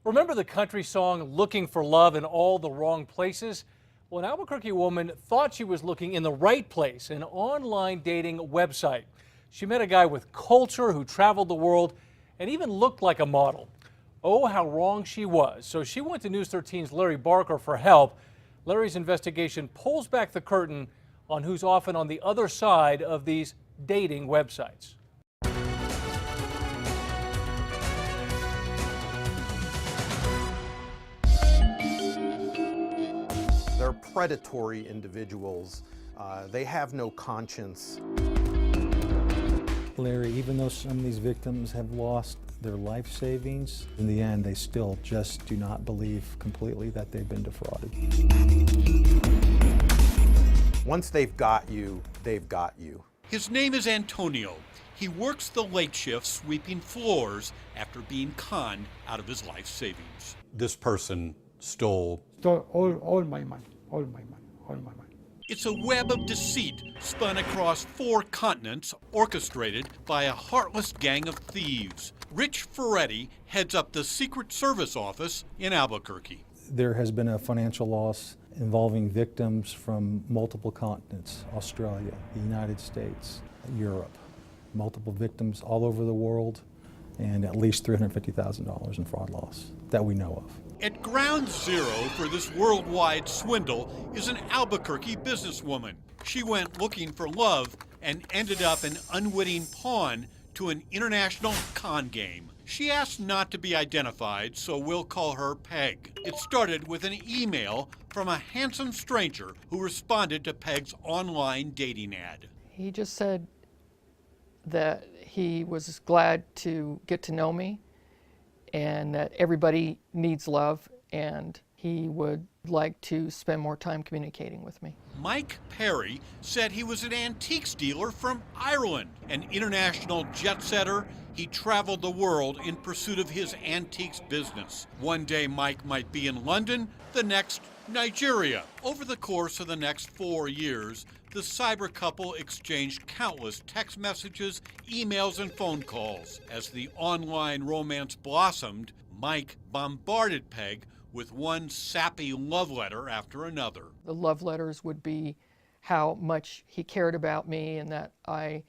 Remember the country song, Looking for Love in All the Wrong Places? Well, an Albuquerque woman thought she was looking in the right place, an online dating website. She met a guy with culture who traveled the world and even looked like a model. Oh, how wrong she was. So she went to News 13's Larry Barker for help. Larry's investigation pulls back the curtain on who's often on the other side of these dating websites. They're predatory individuals. They have no conscience. Larry, even though some of these victims have lost their life savings, in the end, they still just do not believe completely that they've been defrauded. Once they've got you, they've got you. His name is Antonio. He works the late shift sweeping floors after being conned out of his life savings. This person stole all my money, all my money, all my money. It's a web of deceit spun across 4 continents, orchestrated by a heartless gang of thieves. Rich Ferretti heads up the Secret Service office in Albuquerque. There has been a financial loss involving victims from multiple continents: Australia, the United States, Europe. Multiple victims all over the world, and at least $350,000 in fraud loss that we know of. At ground zero for this worldwide swindle is an Albuquerque businesswoman. She went looking for love and ended up an unwitting pawn to an international con game. She asked not to be identified, so we'll call her Peg. It started with an email from a handsome stranger who responded to Peg's online dating ad. He just said that he was glad to get to know me and that everybody needs love, and he would like to spend more time communicating with me. Mike Perry said he was an antiques dealer from Ireland. An international jet setter, he traveled the world in pursuit of his antiques business. One day Mike might be in London, the next Nigeria. Over the course of the next 4 years, the cyber couple exchanged countless text messages, emails, and phone calls. As the online romance blossomed, Mike bombarded Peg with one sappy love letter after another. The love letters would be how much he cared about me and that I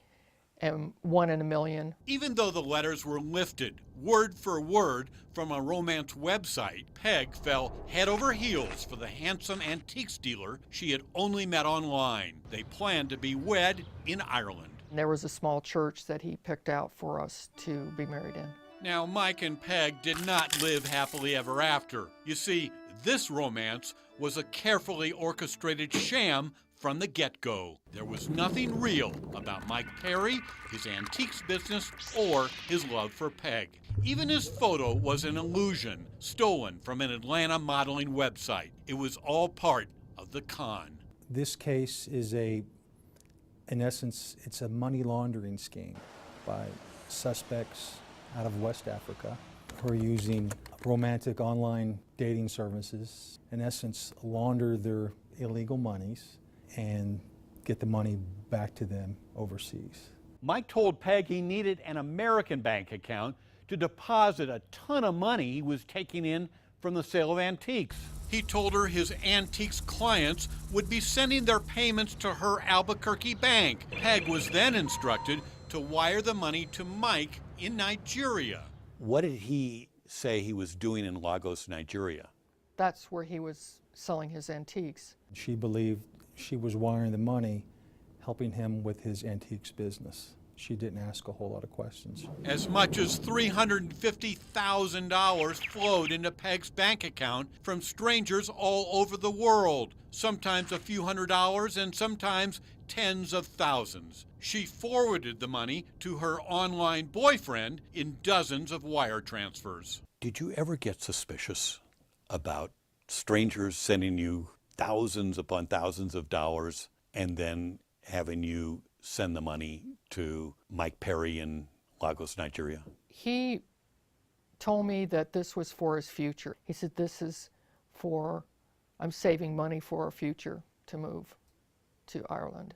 am one in a million. Even though the letters were lifted word for word from a romance website, Peg fell head over heels for the handsome antiques dealer she had only met online. They planned to be wed in Ireland. There was a small church that he picked out for us to be married in. Now, Mike and Peg did not live happily ever after. You see, this romance was a carefully orchestrated sham from the get-go. There was nothing real about Mike Perry, his antiques business, or his love for Peg. Even his photo was an illusion, stolen from an Atlanta modeling website. It was all part of the con. This case is in essence, it's a money laundering scheme by suspects out of West Africa who are using romantic online dating services, in essence, launder their illegal monies and get the money back to them overseas. Mike told Peg he needed an American bank account to deposit a ton of money he was taking in from the sale of antiques. He told her his antiques clients would be sending their payments to her Albuquerque bank. Peg was then instructed to wire the money to Mike in Nigeria. What did he say he was doing in Lagos, Nigeria? That's where he was selling his antiques. She believed she was wiring the money, helping him with his antiques business. She didn't ask a whole lot of questions. As much as $350,000 flowed into Peg's bank account from strangers all over the world, sometimes a few $100s and sometimes tens of thousands. She forwarded the money to her online boyfriend in dozens of wire transfers. Did you ever get suspicious about strangers sending you thousands upon thousands of dollars and then having you send the money to Mike Perry in Lagos, Nigeria? He told me that this was for his future. He said, I'm saving money for a future to move to Ireland.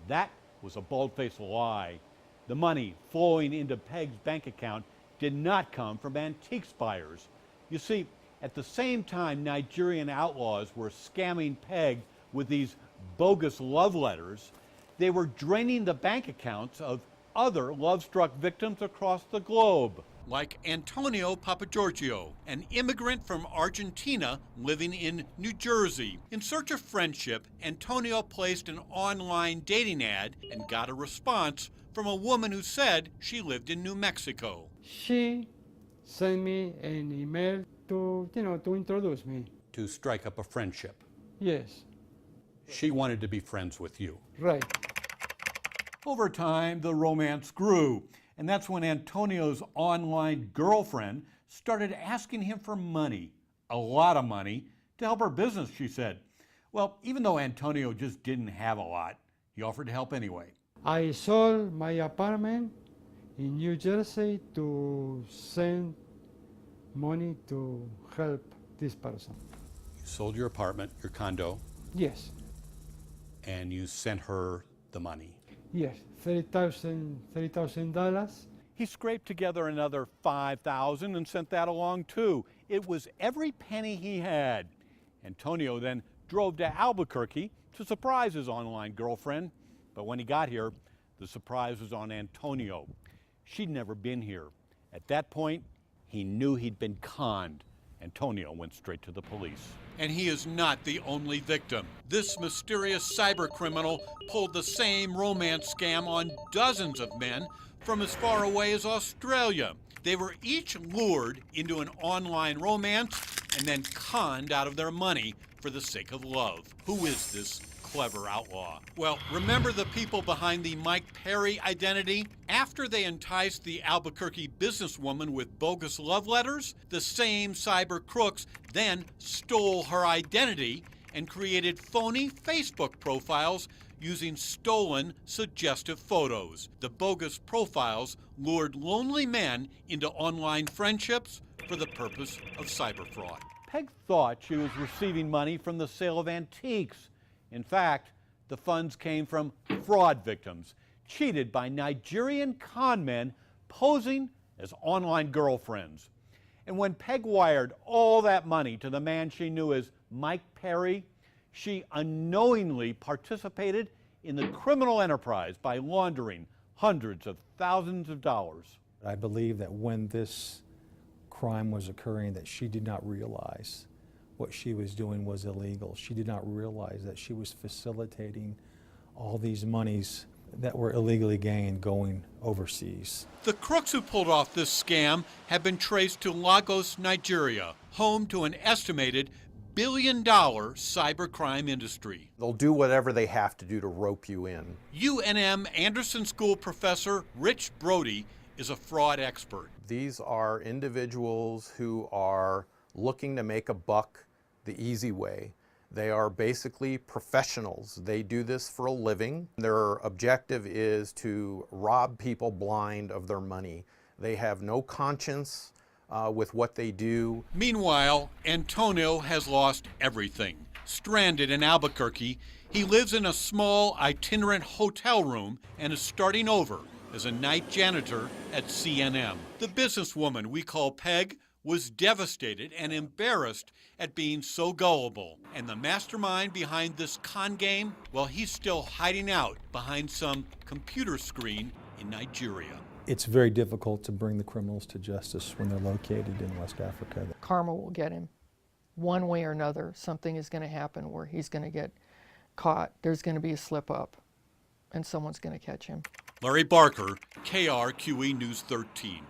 That was a bald-faced lie. The money flowing into Peg's bank account did not come from antiques buyers. You see, at the same time Nigerian outlaws were scamming Peg with these bogus love letters, they were draining the bank accounts of other love-struck victims across the globe. Like Antonio Papagiorgio, an immigrant from Argentina living in New Jersey. In search of friendship, Antonio placed an online dating ad and got a response from a woman who said she lived in New Mexico. She sent me an email to introduce me. To strike up a friendship. Yes, She wanted to be friends with you. right. Over time, the romance grew, and that's when Antonio's online girlfriend started asking him for money, a lot of money, to help her business, she said. Well, even though Antonio just didn't have a lot, he offered to help anyway. I sold my apartment in New Jersey to send money to help this person. You sold your apartment, your condo, Yes, and you sent her the money. yes, $30,000. He scraped together another $5,000 and sent that along too. It was every penny he had. Antonio then drove to Albuquerque to surprise his online girlfriend. But when he got here, the surprise was on Antonio. She'd never been here. At that point, he knew he'd been conned. Antonio went straight to the police. And he is not the only victim. This mysterious cyber criminal pulled the same romance scam on dozens of men from as far away as Australia. They were each lured into an online romance and then conned out of their money for the sake of love. Who is this clever outlaw? Well, remember the people behind the Mike Perry identity? After they enticed the Albuquerque businesswoman with bogus love letters, the same cyber crooks then stole her identity and created phony Facebook profiles using stolen, suggestive photos. The bogus profiles lured lonely men into online friendships for the purpose of cyber fraud. Peg thought she was receiving money from the sale of antiques. In fact, the funds came from fraud victims, cheated by Nigerian con men posing as online girlfriends. And when Peg wired all that money to the man she knew as Mike Perry, she unknowingly participated in the criminal enterprise by laundering hundreds of thousands of dollars. I believe that when this crime was occurring, that she did not realize what she was doing was illegal. She did not realize that she was facilitating all these monies that were illegally gained going overseas. The crooks who pulled off this scam have been traced to Lagos, Nigeria, home to an estimated billion-dollar cybercrime industry. They'll do whatever they have to do to rope you in. UNM Anderson School professor Rich Brody is a fraud expert. These are individuals who are looking to make a buck the easy way. They are basically professionals. They do this for a living. Their objective is to rob people blind of their money. They have no conscience with what they do. Meanwhile, Antonio has lost everything. Stranded in Albuquerque, he lives in a small itinerant hotel room and is starting over as a night janitor at CNM. The businesswoman we call Peg was devastated and embarrassed at being so gullible. And the mastermind behind this con game, well, he's still hiding out behind some computer screen in Nigeria. It's very difficult to bring the criminals to justice when they're located in West Africa. Karma will get him. One way or another, something is going to happen where he's going to get caught. There's going to be a slip up, and someone's going to catch him. Larry Barker, KRQE News 13.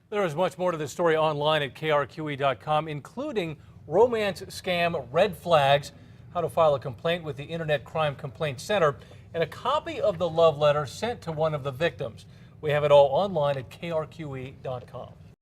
There is much more to this story online at krqe.com, including romance scam red flags, how to file a complaint with the Internet Crime Complaint Center, and a copy of the love letter sent to one of the victims. We have it all online at krqe.com.